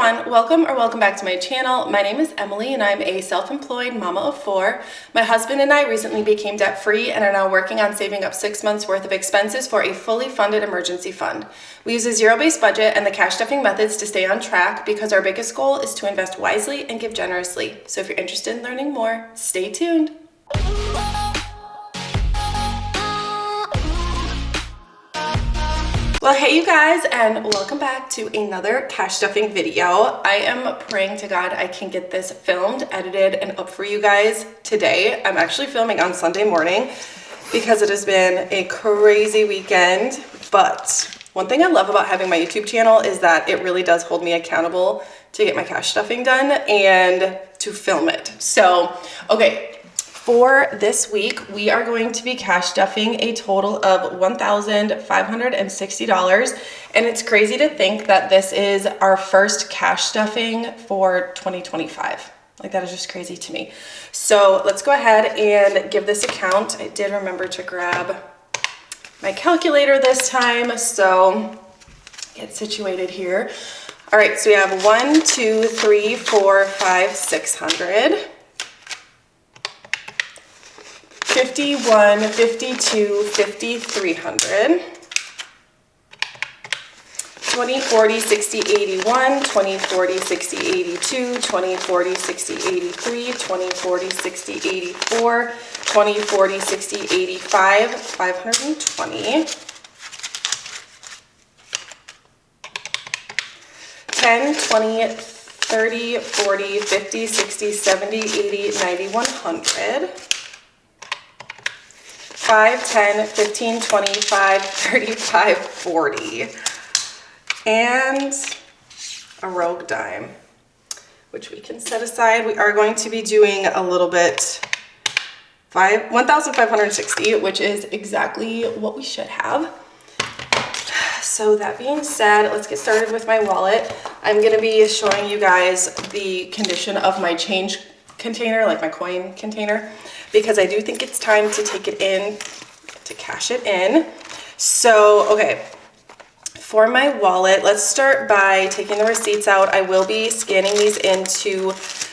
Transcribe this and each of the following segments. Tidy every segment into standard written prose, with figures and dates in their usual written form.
everyone, welcome back to my channel. My name is Emily and I'm a self-employed mama of 4. My husband and I recently became debt-free and are now working on saving up 6 months worth of expenses for a fully funded emergency fund. We use a zero-based budget and the cash stuffing methods to stay on track because our biggest goal is to invest wisely and give generously. So if you're interested in learning more, stay tuned. Well, hey you guys, and welcome back to another cash stuffing video. I am praying to God I can get this filmed, edited, and up for you guys today. I'm actually filming on Sunday morning because it has been a crazy weekend, but one thing I love about having my YouTube channel is that it really does hold me accountable to get my cash stuffing done and to film it. So, okay. For this week, we are going to be cash stuffing a total of $1,560, and it's crazy to think that this is our first cash stuffing for 2025. Like, that is just crazy to me. So let's go ahead and give this a count. I did remember to grab my calculator this time, so get situated here. All right, so we have 1, 2, 3, 4, 5, 600. 51, 52, 5300, 20, 40, 60, 81, 20, 40, 60, 82, 20, 40, 60, 83, 20, 40, 60, 84, 20, 40, 60, 85, 520, 10, 20, 30, 40, 50, 60, 70, 80, 90, 100. 5, 10, 15, 25, 35, 40, and a rogue dime, which we can set aside. We are going to be doing a little bit, 1,560, which is exactly what we should have. So that being said, let's get started with my wallet. I'm going to be showing you guys the condition of my change container, like my coin container, because I do think it's time to take it in, to cash it in. So, okay, for my wallet, let's start by taking the receipts out. I will be scanning these into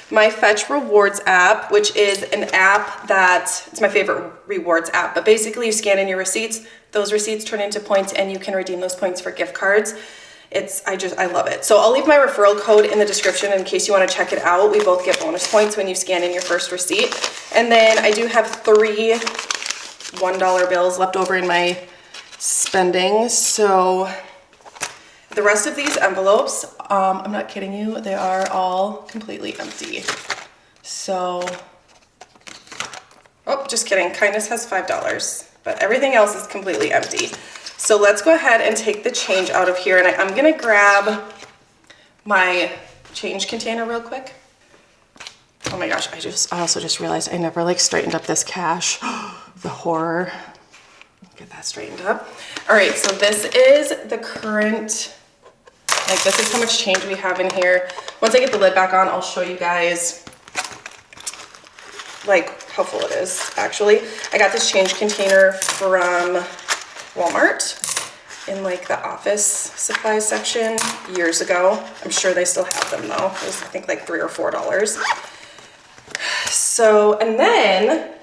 my Fetch Rewards app, which is an app that, it's my favorite rewards app, but basically you scan in your receipts, those receipts turn into points and you can redeem those points for gift cards. I love it. So I'll leave my referral code in the description in case you want to check it out. We both get bonus points when you scan in your first receipt. And then I do have 3 $1 bills left over in my spending. So the rest of these envelopes, I'm not kidding you, they are all completely empty. So, oh, just kidding. Kindness has $5, but everything else is completely empty. So let's go ahead and take the change out of here, and I'm gonna grab my change container real quick. Oh my gosh, I also just realized I never like straightened up this cash. The horror. Get that straightened up. All right, so this is the current, like this is how much change we have in here. Once I get the lid back on, I'll show you guys like how full it is. Actually, I got this change container from Walmart in like the office supply section years ago. I'm sure they still have them though. It was I think like $3 or $4. So, and then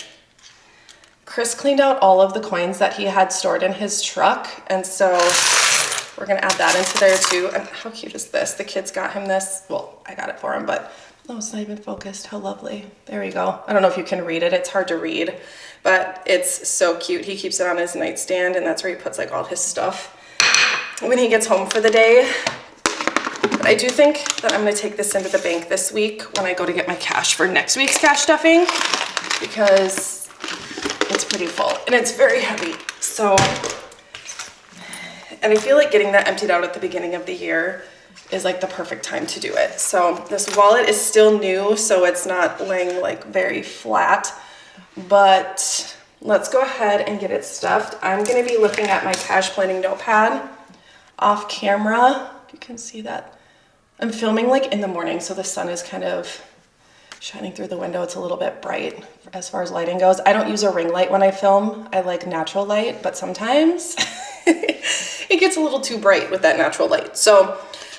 Chris cleaned out all of the coins that he had stored in his truck. And so we're gonna add that into there too. And how cute is this? The kids got him this. Well, I got it for him, but oh, it's not even focused. How lovely. There we go. I don't know if you can read it. It's hard to read, but it's so cute. He keeps it on his nightstand and that's where he puts like all his stuff when he gets home for the day. But I do think that I'm gonna take this into the bank this week when I go to get my cash for next week's cash stuffing because it's pretty full and it's very heavy. So, and I feel like getting that emptied out at the beginning of the year is like the perfect time to do it. So this wallet is still new, so it's not laying like very flat, but let's go ahead and get it stuffed. I'm gonna be looking at my cash planning notepad off camera. You can see that. I'm filming like in the morning, so the sun is kind of shining through the window. It's a little bit bright as far as lighting goes. I don't use a ring light when I film. I like natural light, but sometimes it gets a little too bright with that natural light. So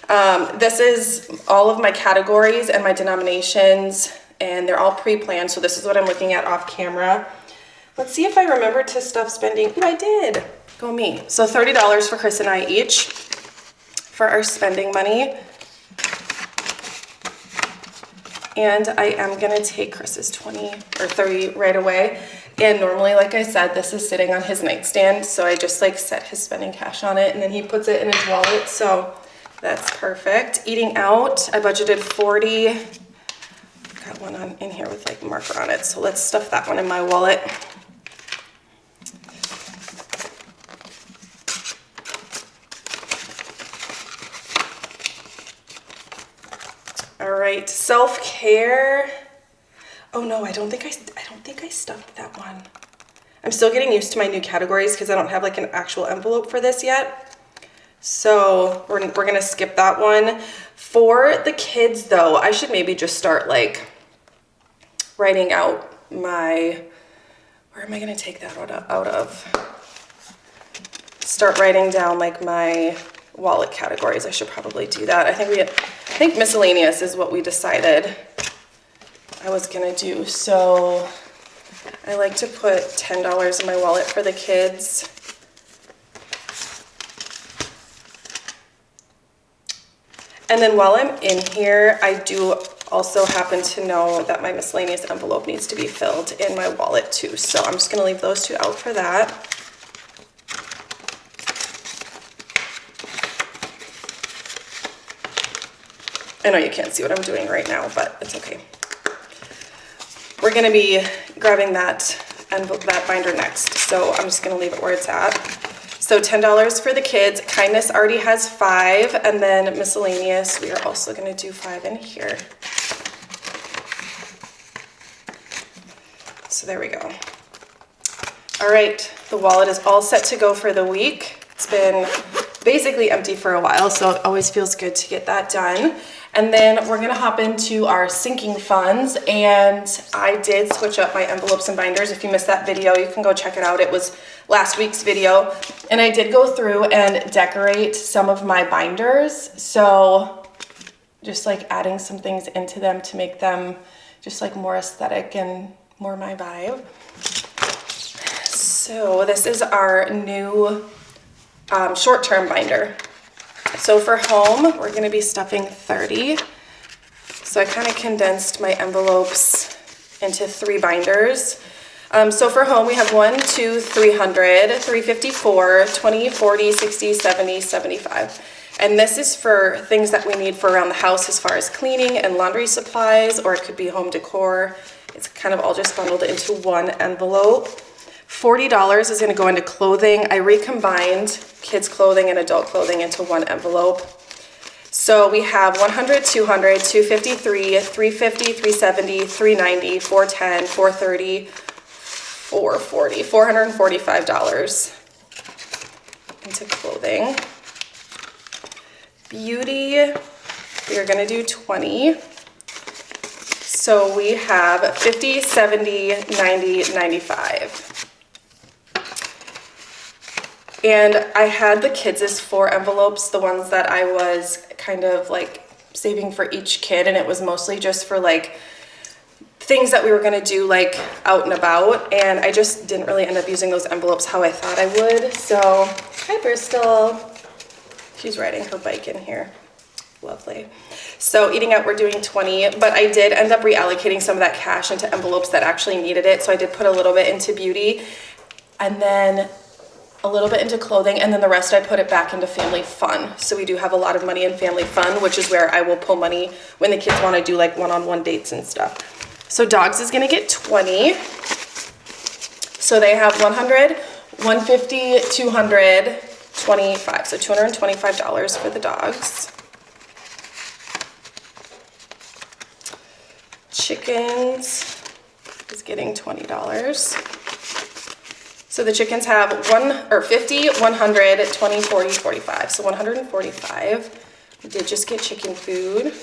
This is all of my categories and my denominations, and they're all pre-planned, so this is what I'm looking at off camera. Let's see if I remember to stop spending. Oh, I did. Go me. So $30 for Chris and I each for our spending money. And I am gonna take Chris's 20 or 30 right away. And normally, like I said, this is sitting on his nightstand, so I just like set his spending cash on it and then he puts it in his wallet, so that's perfect. Eating out, I budgeted 40. Got one on in here with like marker on it, so let's stuff that one in my wallet. All right, self-care. Oh no, I don't think I stuffed that one. I'm still getting used to my new categories because I don't have like an actual envelope for this yet. So we're gonna skip that one. For the kids though, I should maybe just start like writing out my, where am I gonna take that out of? Start writing down like my wallet categories. I should probably do that. I think miscellaneous is what we decided I was gonna do. So I like to put $10 in my wallet for the kids. And then while I'm in here, I do also happen to know that my miscellaneous envelope needs to be filled in my wallet too. So I'm just gonna leave those two out for that. I know you can't see what I'm doing right now, but it's okay. We're gonna be grabbing that envelope, that binder next. So I'm just gonna leave it where it's at. So $10 for the kids. Kindness already has 5, and then miscellaneous, we are also gonna do 5 in here. So there we go. All right, the wallet is all set to go for the week. It's been basically empty for a while, so it always feels good to get that done. And then we're gonna hop into our sinking funds, and I did switch up my envelopes and binders. If you missed that video, you can go check it out. It was last week's video. And I did go through and decorate some of my binders. So just like adding some things into them to make them just like more aesthetic and more my vibe. So this is our new short-term binder. So for home, we're gonna be stuffing 30. So I kind of condensed my envelopes into 3 binders. So for home, we have 1, 2, 300, 354, 20, 40, 60, 70, 75. And this is for things that we need for around the house as far as cleaning and laundry supplies, or it could be home decor. It's kind of all just bundled into one envelope. $40 is gonna go into clothing. I recombined kids' clothing and adult clothing into one envelope. So we have 100, 200, 253, 350, 370, 390, 410, 430, 440, $445 into clothing. Beauty, we are gonna do 20. So we have 50, 70, 90, 95. And I had the kids' 4 envelopes, the ones that I was kind of like saving for each kid, and it was mostly just for like things that we were gonna do like out and about, and I just didn't really end up using those envelopes how I thought I would. So, hi Bristol. She's riding her bike in here. Lovely. So eating out, we're doing 20, but I did end up reallocating some of that cash into envelopes that actually needed it. So I did put a little bit into beauty, and then a little bit into clothing, and then the rest I put it back into family fun. So we do have a lot of money in family fun, which is where I will pull money when the kids want to do like one-on-one dates and stuff. So dogs is gonna get 20. So they have 100, 150, 200, 25. So $225 for the dogs. Chickens is getting $20. So the chickens have 50, 100, 20, 40, 45. So 145. We did just get chicken food.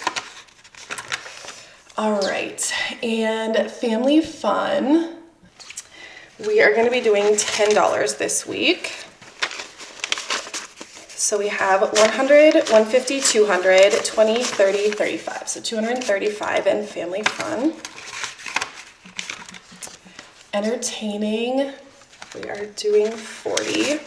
All right, and family fun. We are gonna be doing $10 this week. So we have 100, 150, 200, 20, 30, 35. So 235 in family fun. Entertaining, we are doing 40.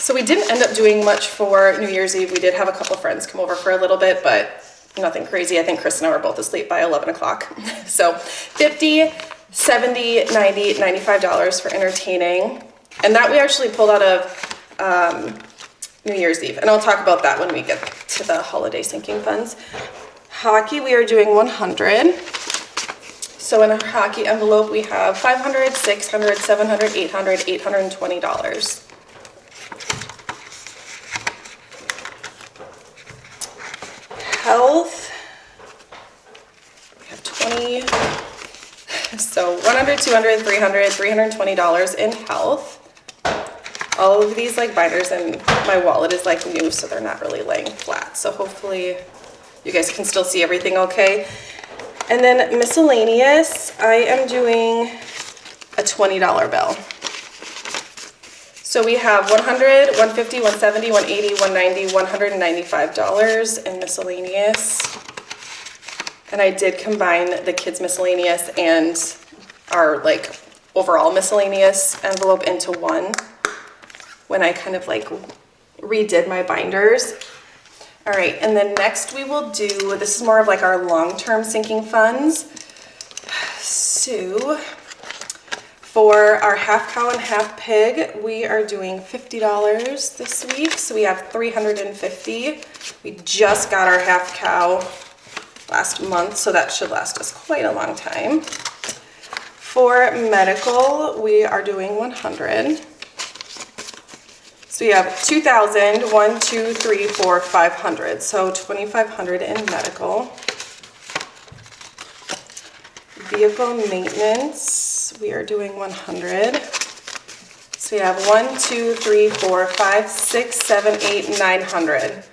So we didn't end up doing much for New Year's Eve. We did have a couple friends come over for a little bit, but nothing crazy. I think Chris and I were both asleep by 11 o'clock. So 50, 70, 90, $95 for entertaining. And that we actually pulled out of New Year's Eve. And I'll talk about that when we get to the holiday sinking funds. Hockey, we are doing 100. So in our hockey envelope, we have 500, 600, 700, 800, $820. Health, we have 20. So 100, 200, 300, $320 in health. All of these like binders and my wallet is like new, so they're not really laying flat. So hopefully you guys can still see everything okay. And then miscellaneous, I am doing a $20 bill. So we have 100, 150, 170, 180, 190, $195 in miscellaneous. And I did combine the kids miscellaneous and our like overall miscellaneous envelope into one when I kind of like redid my binders. All right, and then next we will do, this is more of like our long-term sinking funds. So for our half cow and half pig, we are doing $50 this week. So we have 350. We just got our half cow last month, so that should last us quite a long time. For medical, we are doing 100. So we have 2,000, 1, 2, 3, 4, 500. So 2,500 in medical. Vehicle maintenance, we are doing 100. So we have 1, 2, 3, 4, 5, 6, 7, 8, 900.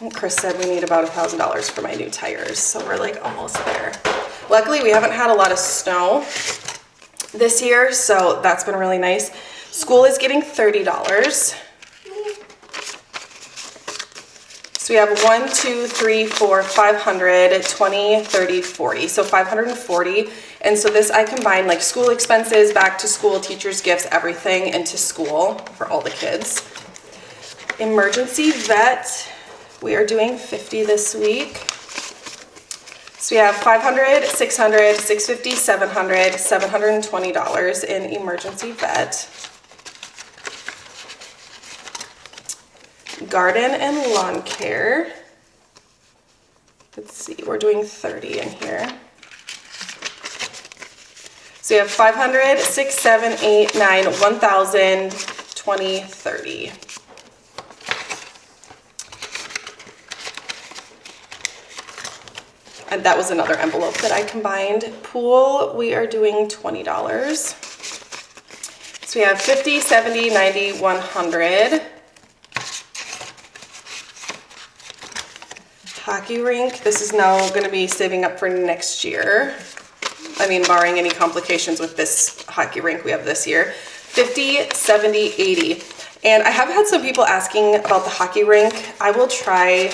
And Chris said we need about $1,000 for my new tires, so we're like almost there. Luckily, we haven't had a lot of snow this year, so that's been really nice. School is getting $30. So we have 1, 2, 3, 4, 500, 20, 30, 40. So 540. And so this I combine like school expenses, back to school, teachers' gifts, everything into school for all the kids. Emergency vet, we are doing 50 this week. So we have 500, 600, 650, 700, $720 in emergency vet. Garden and lawn care. Let's see, we're doing 30 in here. So you have 500, 6, 7, 8, 9, 1,000, 20, 30. And that was another envelope that I combined. Pool, we are doing $20. So we have 50, 70, 90, 100. Hockey rink, this is now going to be saving up for next year. I mean, barring any complications with this hockey rink we have this year. 50, 70, 80. And I have had some people asking about the hockey rink. I will try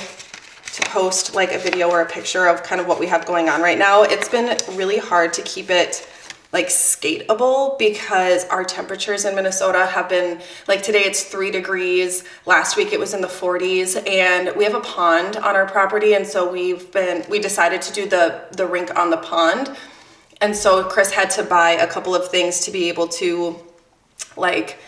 to post like a video or a picture of kind of what we have going on right now. It's been really hard to keep it like skateable because our temperatures in Minnesota have been like today it's 3 degrees. Last week it was in the 40s, and we have a pond on our property, and so we decided to do the rink on the pond. And so Chris had to buy a couple of things to be able to like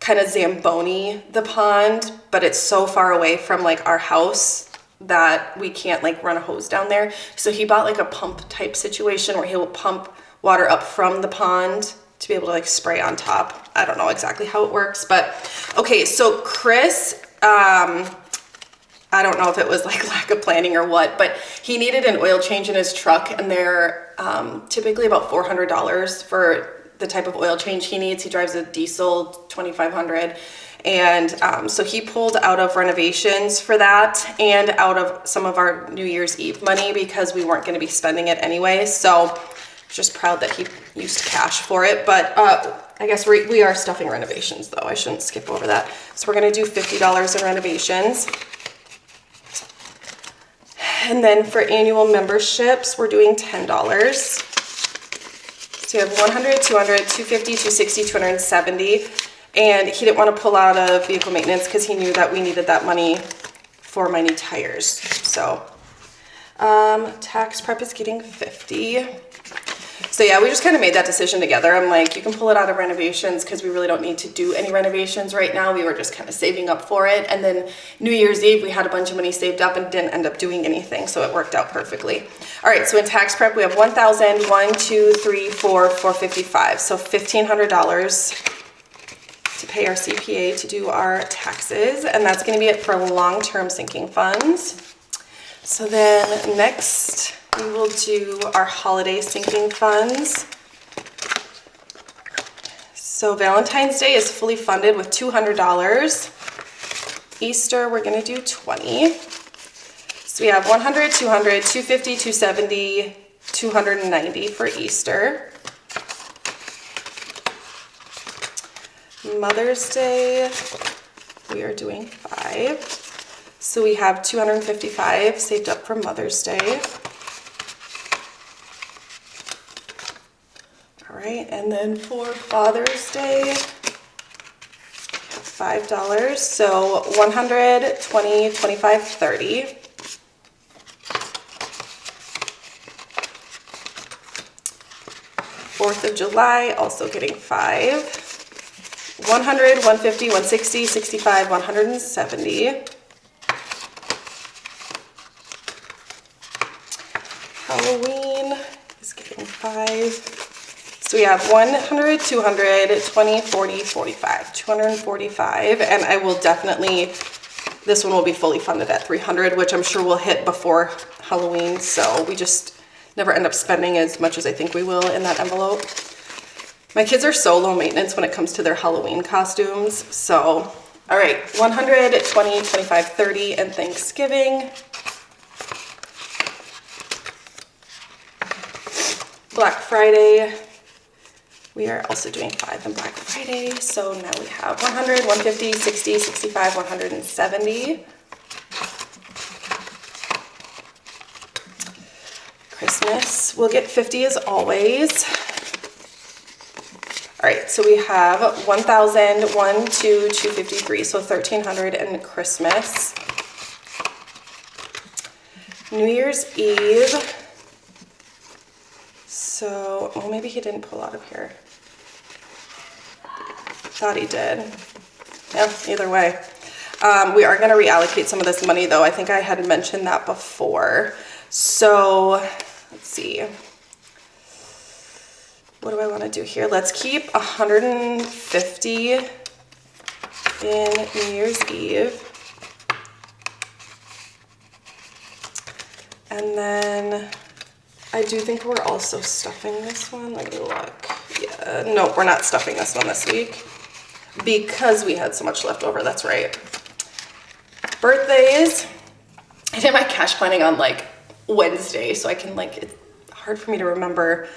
kind of Zamboni the pond, but it's so far away from like our house that we can't like run a hose down there. So he bought like a pump type situation where he will pump water up from the pond to be able to like spray on top. I don't know exactly how it works, but okay. So Chris, I don't know if it was like lack of planning or what, but he needed an oil change in his truck, and they're typically about $400 for the type of oil change he needs. He drives a diesel 2500. And so he pulled out of renovations for that and out of some of our New Year's Eve money because we weren't going to be spending it anyway. So Just proud that he used cash for it, but I guess we are stuffing renovations though. I shouldn't skip over that. So we're gonna do $50 in renovations. And then for annual memberships, we're doing $10. So you have 100, 200, 250, 260, 270. And he didn't want to pull out of vehicle maintenance because he knew that we needed that money for my new tires. So tax prep is getting 50. So yeah, we just kind of made that decision together. I'm like, you can pull it out of renovations because we really don't need to do any renovations right now. We were just kind of saving up for it. And then New Year's Eve, we had a bunch of money saved up and didn't end up doing anything. So it worked out perfectly. All right, so in tax prep, we have $1,000, 1, 2, 3, 4, 455. So $1,500 to pay our CPA to do our taxes. And that's gonna be it for long-term sinking funds. So then next, we will do our holiday sinking funds. So Valentine's Day is fully funded with $200. Easter, we're gonna do 20. So we have 100, 200, 250, 270, 290 for Easter. Mother's Day, we are doing 5. So we have 255 saved up for Mother's Day. All right, and then for Father's Day, $5. So 100, 20, 25, 30. Fourth of July, also getting 5. 100, 150, 160, 65, 170. Halloween is getting 5. So we have 100, 200, 20, 40, 45, 245. And I will definitely, this one will be fully funded at 300, which I'm sure we'll hit before Halloween. So we just never end up spending as much as I think we will in that envelope. My kids are so low maintenance when it comes to their Halloween costumes. So, all right, 100, 20, 25, 30, and Thanksgiving. Black Friday, we are also doing 5 on Black Friday. So now we have 100, 150, 60, 65, 170. Christmas, we'll get 50 as always. All right, so we have 1,000, 1, 2, 253, so 1,300 in Christmas. New Year's Eve. So, well, maybe he didn't pull out of here. Thought he did. Yeah, either way. We are going to reallocate some of this money, though. I think I had mentioned that before. So, let's see. What do I want to do here? Let's keep 150 in New Year's Eve. And then I do think we're also stuffing this one. Let me look. Yeah, no, we're not stuffing this one this week because we had so much left over. That's right. Birthdays. I did my cash planning on like Wednesday, so I can like, it's hard for me to remember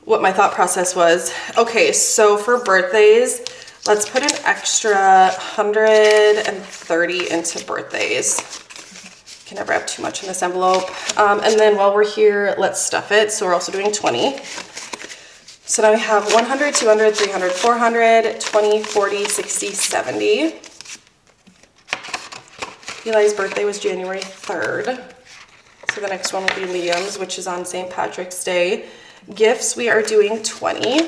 what my thought process was. Okay, so for birthdays, let's put an extra 130 into birthdays. Can never have too much in this envelope. And then while we're here, let's stuff it. So we're also doing 20. So now we have 100, 200, 300, 400, 20, 40, 60, 70. Eli's birthday was January 3rd. So the next one will be Liam's, which is on St. Patrick's Day. Gifts, we are doing 20.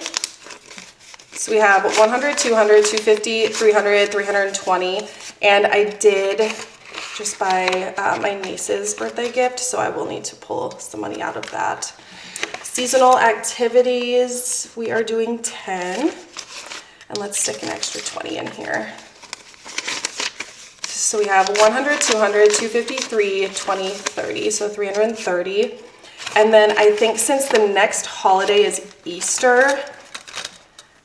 So we have 100, 200, 250, 300, 320. And I did just buy my niece's birthday gift, so I will need to pull some money out of that. Seasonal activities, we are doing 10. And let's stick an extra 20 in here. So we have 100, 200, 253, 20, 30, so 330. And then I think since the next holiday is Easter,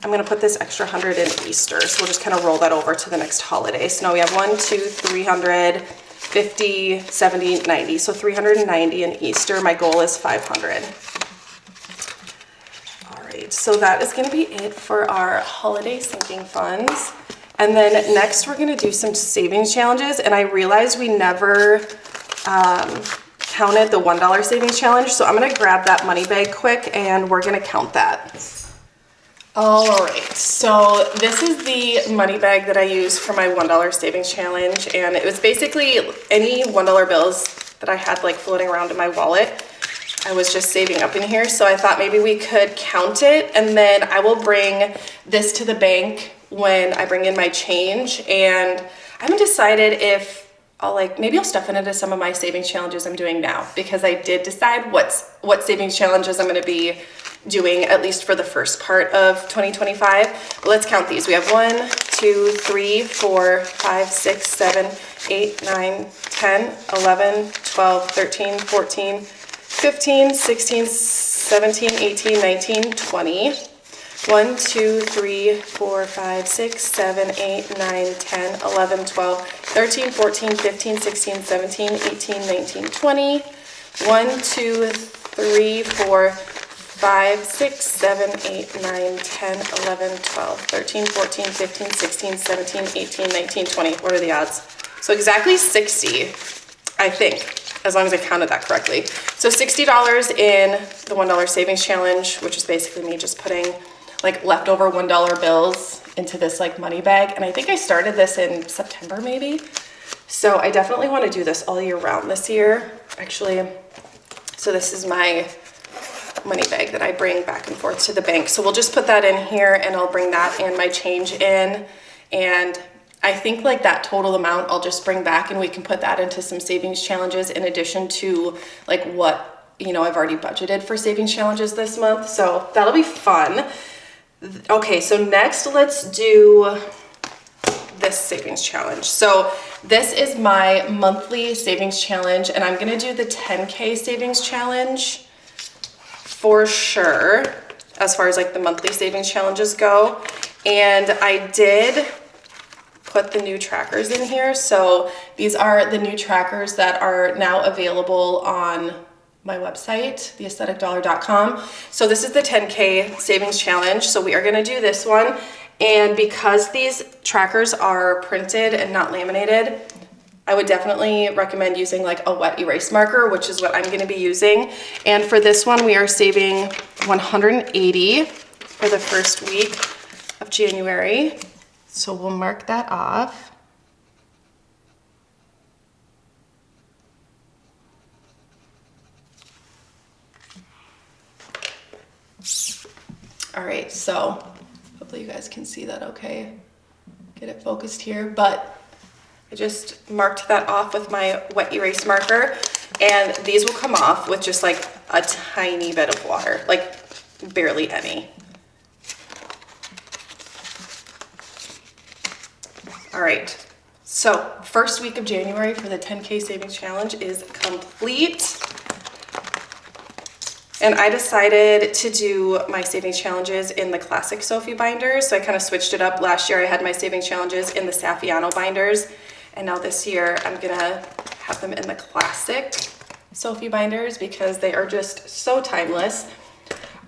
I'm gonna put this extra 100 in Easter. So we'll just kind of roll that over to the next holiday. So now we have 1, 2, 300, 50, 70, 90. So 390 in Easter. My goal is 500. right, so that is gonna be it for our holiday sinking funds. And then next we're gonna do some savings challenges, and I realized we never counted the $1 savings challenge, so I'm gonna grab that money bag quick and we're gonna count that. All right, so this is the money bag that I use for my $1 savings challenge, and it was basically any $1 bills that I had like floating around in my wallet. I was just saving up in here, so I thought maybe we could count it, and then I will bring this to the bank when I bring in my change. And I haven't decided if maybe I'll stuff it into some of my savings challenges I'm doing now, because I did decide what savings challenges I'm gonna be doing, at least for the first part of 2025. But let's count these. We have 1, 2, 3, 4, 5, 6, 7, 8, 9, 10, 11, 12, 13, 14, 15, 16, 17, 18, 19, 20. 1, 2, 3, 4, 5, 6, 7, 8, 9, 10, 11, 12, 13, 14, 15, 16, 17, 18, 19, 20. 1, 2, 3, 4, 5, 6, 7, 8, 9, 10, 11, 12, 13, 14, 15, 16, 17, 18, 19, 20. What are the odds? So exactly 60, I think, as long as I counted that correctly. So $60 in the $1 savings challenge, which is basically me just putting like leftover $1 bills into this like money bag. And I think I started this in September maybe. So I definitely want to do this all year round this year, actually. So this is my money bag that I bring back and forth to the bank. So we'll just put that in here, and I'll bring that and my change in. And I think like that total amount I'll just bring back, and we can put that into some savings challenges in addition to like what, you know, I've already budgeted for savings challenges this month. So that'll be fun. Okay, so next let's do this savings challenge. So this is my monthly savings challenge, and I'm gonna do the 10K savings challenge for sure, as far as like the monthly savings challenges go. And I did put the new trackers in here. So these are the new trackers that are now available on my website, theaestheticdollar.com. So this is the 10K savings challenge. So we are gonna do this one. And because these trackers are printed and not laminated, I would definitely recommend using like a wet erase marker, which is what I'm gonna be using. And for this one, we are saving $180 for the first week of January. So we'll mark that off. All right, so hopefully you guys can see that okay. Get it focused here, but I just marked that off with my wet erase marker, and these will come off with just like a tiny bit of water, like barely any. All right, so first week of January for the 10K savings challenge is complete. And I decided to do my savings challenges in the classic Sophie binders. So I kind of switched it up. Last year I had my savings challenges in the Saffiano binders. And now this year I'm gonna have them in the classic Sophie binders because they are just so timeless.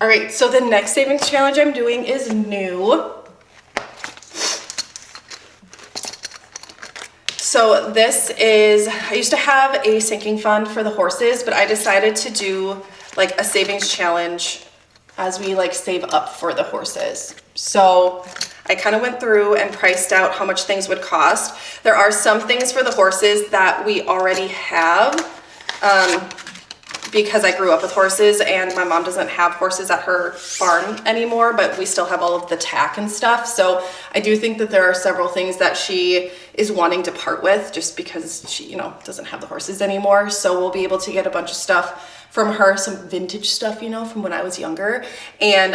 All right, so the next savings challenge I'm doing is new. So this is, I used to have a sinking fund for the horses, but I decided to do like a savings challenge as we like save up for the horses. So I kind of went through and priced out how much things would cost. There are some things for the horses that we already have because I grew up with horses, and my mom doesn't have horses at her farm anymore, but we still have all of the tack and stuff. So I do think that there are several things that she is wanting to part with just because she, you know, doesn't have the horses anymore. So we'll be able to get a bunch of stuff from her, some vintage stuff, you know, from when I was younger. And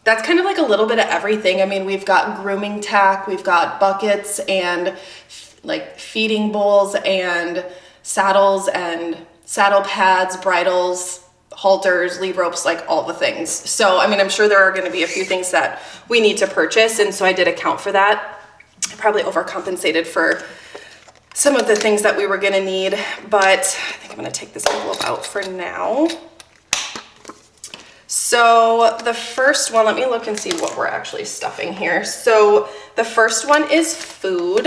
that's kind of like a little bit of everything. I mean, we've got grooming tack, we've got buckets and like feeding bowls and saddles and saddle pads, bridles, halters, lead ropes, like all the things. So, I mean, I'm sure there are gonna be a few things that we need to purchase, and so I did account for that. I probably overcompensated for some of the things that we were gonna need, but I think I'm gonna take this envelope out for now. So the first one, let me look and see what we're actually stuffing here. So the first one is food.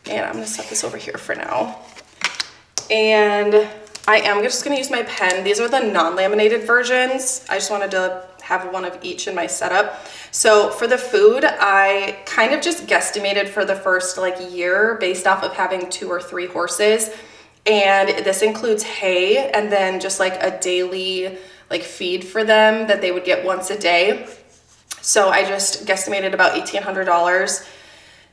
And I'm gonna set this over here for now. And I am just gonna use my pen. These are the non-laminated versions. I just wanted to have one of each in my setup. So for the food, I kind of just guesstimated for the first like year based off of having 2 or 3 horses. And this includes hay and then just like a daily like feed for them that they would get once a day. So I just guesstimated about $1,800,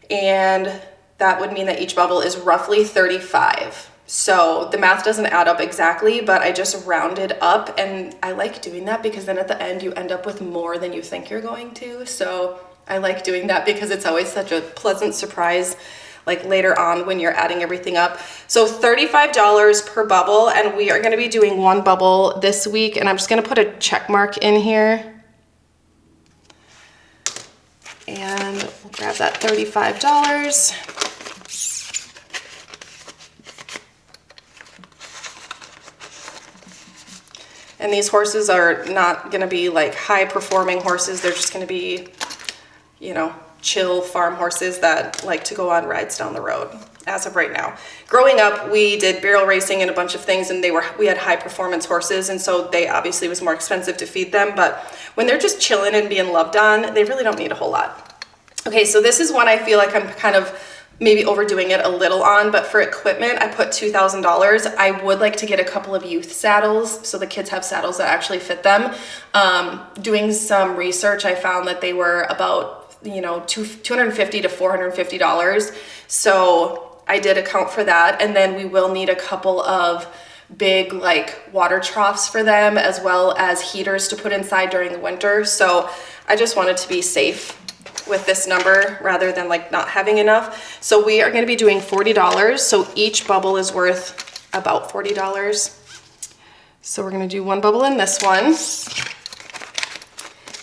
and that would mean that each bubble is roughly 35. So the math doesn't add up exactly, but I just rounded up, and I like doing that because then at the end you end up with more than you think you're going to. So I like doing that because it's always such a pleasant surprise like later on when you're adding everything up. So $35 per bubble, and we are gonna be doing 1 bubble this week, and I'm just gonna put a check mark in here. And we'll grab that $35. And these horses are not gonna be like high performing horses. They're just gonna be, you know, chill farm horses that like to go on rides down the road as of right now. Growing up, we did barrel racing and a bunch of things, and we had high performance horses, and so they obviously was more expensive to feed them, but when they're just chilling and being loved on, they really don't need a whole lot. Okay, so this is one I feel like I'm kind of maybe overdoing it a little on, but for equipment, I put $2,000. I would like to get a couple of youth saddles so the kids have saddles that actually fit them. Doing some research, I found that they were about, you know, $250 to $450. So I did account for that. And then we will need a couple of big like water troughs for them, as well as heaters to put inside during the winter. So I just wanted to be safe with this number rather than like not having enough. So we are going to be doing $40. So each bubble is worth about $40. So we're going to do 1 bubble in this one.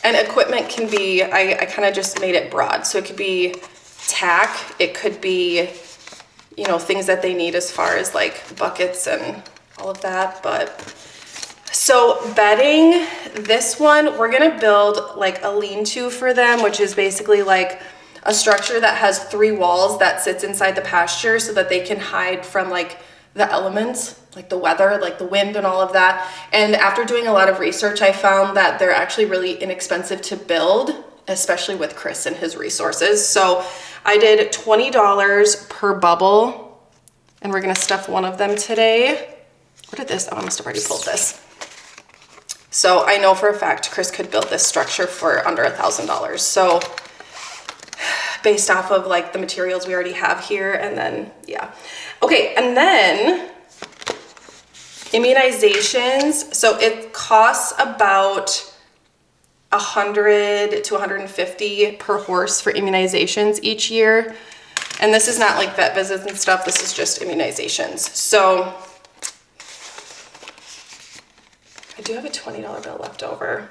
And equipment can be, I kind of just made it broad. So it could be tack, it could be, you know, things that they need as far as like buckets and all of that. But so bedding, this one, we're gonna build like a lean-to for them, which is basically like a structure that has 3 walls that sits inside the pasture so that they can hide from like the elements, like the weather, like the wind and all of that. And after doing a lot of research, I found that they're actually really inexpensive to build, especially with Chris and his resources. So I did $20 per bubble, and we're gonna stuff 1 of them today. What did this? Oh, I must have already pulled this. So I know for a fact Chris could build this structure for under $1,000. So based off of like the materials we already have here, and then, yeah. Okay, and then immunizations. So it costs about $100 to $150 per horse for immunizations each year. And this is not like vet visits and stuff, this is just immunizations. So I do have a $20 bill left over.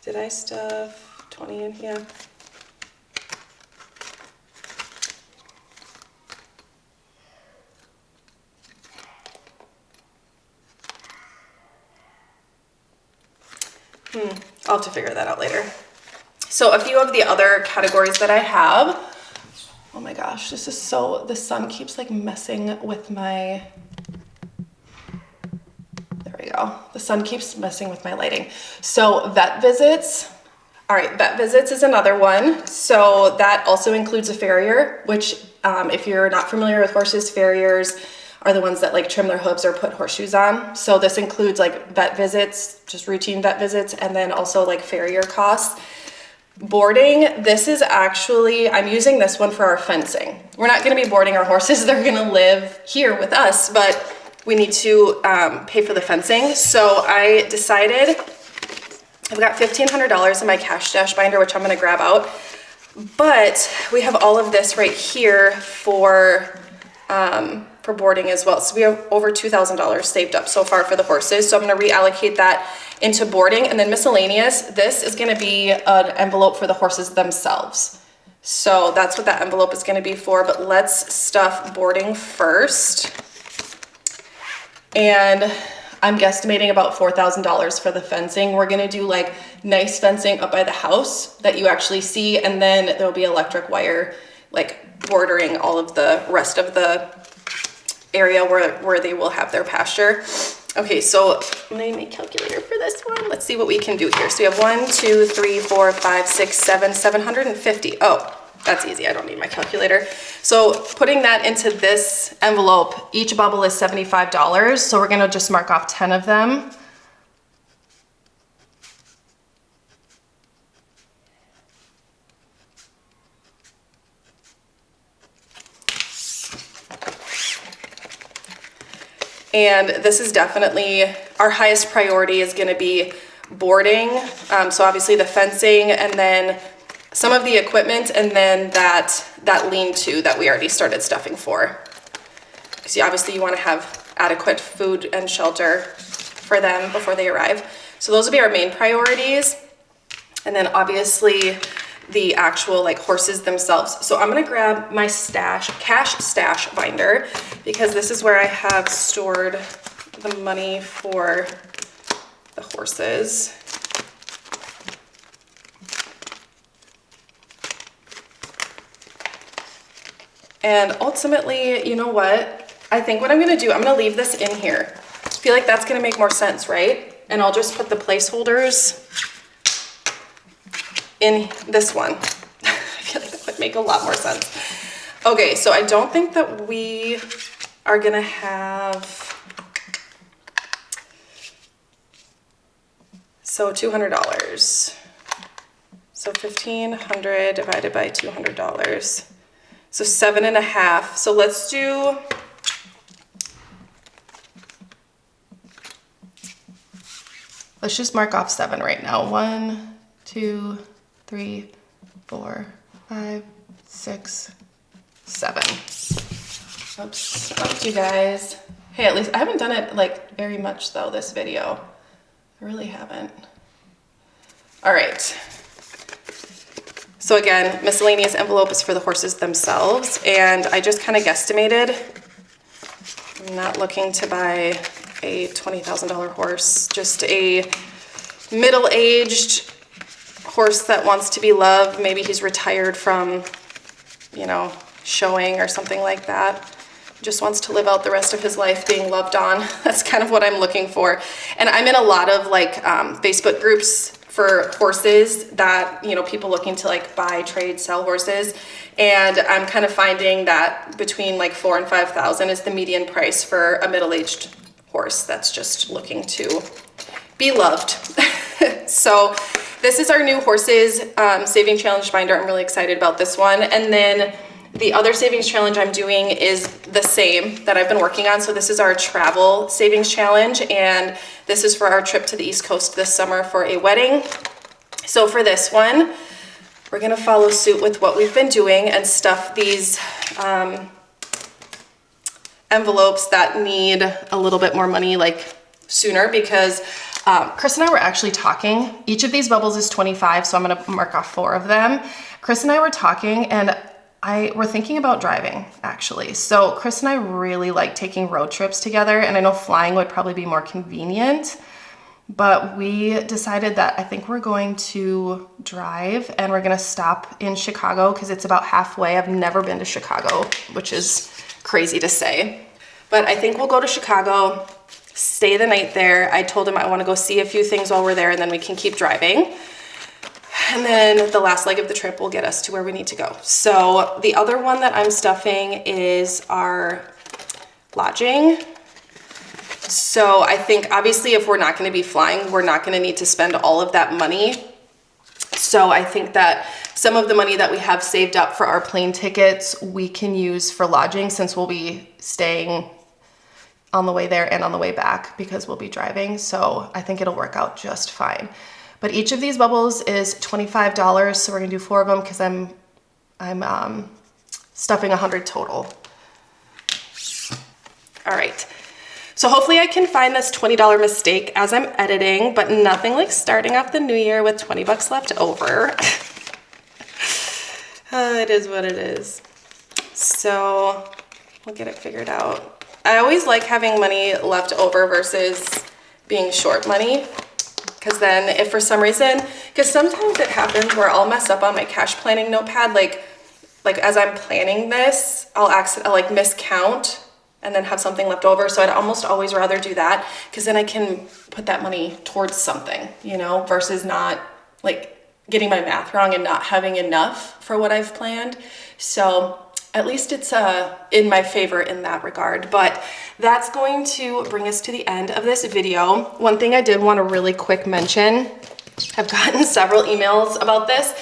Did I stuff 20 in here? I'll have to figure that out later. So a few of the other categories that I have. Oh my gosh, this is so, the sun keeps like messing with my, there we go. The sun keeps messing with my lighting. So vet visits. All right, vet visits is another one. So that also includes a farrier, which if you're not familiar with horses, farriers are the ones that like trim their hooves or put horseshoes on. So this includes like vet visits, just routine vet visits, and then also like farrier costs. Boarding, this is actually, I'm using this one for our fencing. We're not gonna be boarding our horses, they're gonna live here with us, but we need to pay for the fencing. So I decided, I've got $1,500 in my cash stash binder, which I'm gonna grab out, but we have all of this right here for boarding as well. So we have over $2,000 saved up so far for the horses. So I'm gonna reallocate that into boarding, and then miscellaneous, this is gonna be an envelope for the horses themselves. So that's what that envelope is gonna be for, but let's stuff boarding first. And I'm guesstimating about $4,000 for the fencing. We're gonna do like nice fencing up by the house that you actually see, and then there'll be electric wire like bordering all of the rest of the area where they will have their pasture. Okay, so I'm gonna need a calculator for this one. Let's see what we can do here. So we have 1, 2, 3, 4, 5, 6, 7, 750. Oh, that's easy, I don't need my calculator. So putting that into this envelope, each bubble is $75. So we're gonna just mark off 10 of them. And this is definitely our highest priority is gonna be boarding. So obviously the fencing, and then some of the equipment, and then that lean-to that we already started stuffing for. Because obviously you wanna have adequate food and shelter for them before they arrive. So those will be our main priorities. And then obviously the actual like horses themselves. So I'm gonna grab my cash stash binder, because this is where I have stored the money for the horses. And ultimately, you know what? I think what I'm gonna do, I'm gonna leave this in here. I feel like that's gonna make more sense, right? And I'll just put the placeholders in this one. I feel like that would make a lot more sense. Okay, so I don't think that we are gonna have, so $200. So 1,500 divided by $200. So 7.5. So let's do, let's just mark off 7 right now. 1, 2, 3, 4, 5, 6, 7. Oops, you guys. Hey, at least I haven't done it like very much though, this video. I really haven't. All right. So again, miscellaneous envelope is for the horses themselves, and I just kind of guesstimated. I'm not looking to buy a $20,000 horse, just a middle-aged horse that wants to be loved. Maybe he's retired from, you know, showing or something like that. Just wants to live out the rest of his life being loved on. That's kind of what I'm looking for. And I'm in a lot of like Facebook groups for horses that, you know, people looking to like buy, trade, sell horses. And I'm kind of finding that between like 4,000 and 5,000 is the median price for a middle-aged horse that's just looking to be loved. So this is our new horses saving challenge binder. I'm really excited about this one. And then the other savings challenge I'm doing is the same that I've been working on. So this is our travel savings challenge, and this is for our trip to the East Coast this summer for a wedding. So for this one, we're gonna follow suit with what we've been doing and stuff these envelopes that need a little bit more money like sooner, because Chris and I were actually talking. Each of these bubbles is 25, so I'm gonna mark off 4 of them. Chris and I were talking, and we're thinking about driving, actually. So Chris and I really like taking road trips together, and I know flying would probably be more convenient, but we decided that I think we're going to drive, and we're gonna stop in Chicago because it's about halfway. I've never been to Chicago, which is crazy to say, but I think we'll go to Chicago, stay the night there. I told him I wanna go see a few things while we're there, and then we can keep driving. And then the last leg of the trip will get us to where we need to go. So the other one that I'm stuffing is our lodging. So I think obviously if we're not gonna be flying, we're not gonna need to spend all of that money. So I think that some of the money that we have saved up for our plane tickets, we can use for lodging, since we'll be staying on the way there and on the way back because we'll be driving. So I think it'll work out just fine. But each of these bubbles is $25, so we're gonna do 4 of them because I'm stuffing 100 total. All right, so hopefully I can find this $20 mistake as I'm editing, but nothing like starting off the new year with 20 bucks left over. It is what it is. So we'll get it figured out. I always like having money left over versus being short money. Because then if for some reason, because sometimes it happens where I'll mess up on my cash planning notepad, like as I'm planning this, I'll like miscount and then have something left over. So I'd almost always rather do that because then I can put that money towards something, you know, versus not like getting my math wrong and not having enough for what I've planned. So at least it's in my favor in that regard. But that's going to bring us to the end of this video. One thing I did want to really quick mention, I've gotten several emails about this.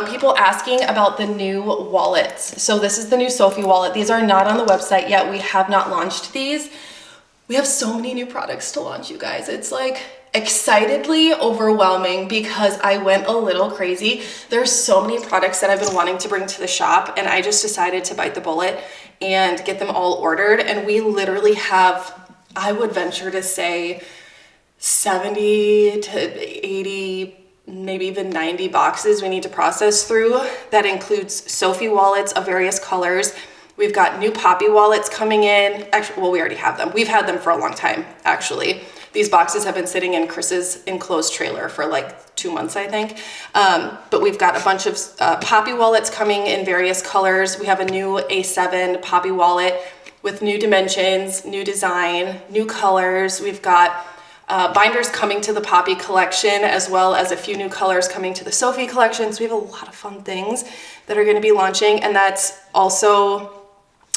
People asking about the new wallets. So this is the new SOPHIE wallet. These are not on the website yet. We have not launched these. We have so many new products to launch, you guys. It's like excitedly overwhelming because I went a little crazy. There's so many products that I've been wanting to bring to the shop, and I just decided to bite the bullet and get them all ordered. And we literally have, I would venture to say, 70 to 80, maybe even 90 boxes we need to process through. That includes SOPHIE wallets of various colors. We've got new Poppy wallets coming in. Actually, well, we already have them. We've had them for a long time, actually. These boxes have been sitting in Chris's enclosed trailer for like 2 months, I think. But we've got a bunch of Poppy wallets coming in various colors. We have a new A7 Poppy wallet with new dimensions, new design, new colors. We've got binders coming to the Poppy collection, as well as a few new colors coming to the SOPHIE collection. So we have a lot of fun things that are going to be launching, and that's also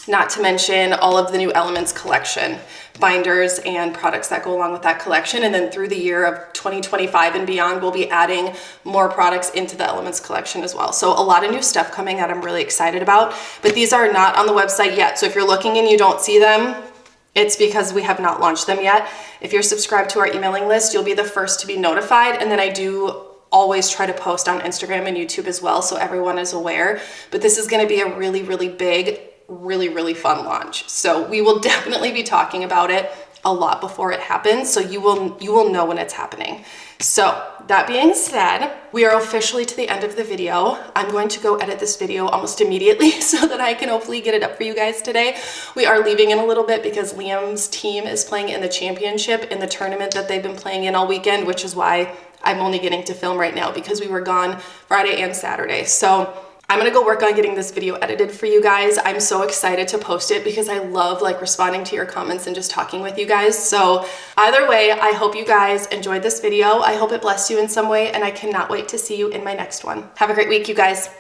not to mention all of the new Elements collection binders and products that go along with that collection. And then through the year of 2025 and beyond, we'll be adding more products into the Elements collection as well. So a lot of new stuff coming that I'm really excited about, but these are not on the website yet. So if you're looking and you don't see them, it's because we have not launched them yet. If you're subscribed to our emailing list, you'll be the first to be notified. And then I do always try to post on Instagram and YouTube as well, so everyone is aware. But this is going to be a really, really big, really fun launch. So we will definitely be talking about it a lot before it happens, so you will know when it's happening. So that being said, we are officially to the end of the video. I'm going to go edit this video almost immediately so that I can hopefully get it up for you guys today. We are leaving in a little bit because Liam's team is playing in the championship in the tournament that they've been playing in all weekend, which is why I'm only getting to film right now because we were gone Friday and Saturday. So I'm gonna go work on getting this video edited for you guys. I'm so excited to post it because I love like responding to your comments and just talking with you guys. So either way, I hope you guys enjoyed this video. I hope it blessed you in some way, and I cannot wait to see you in my next one. Have a great week, you guys.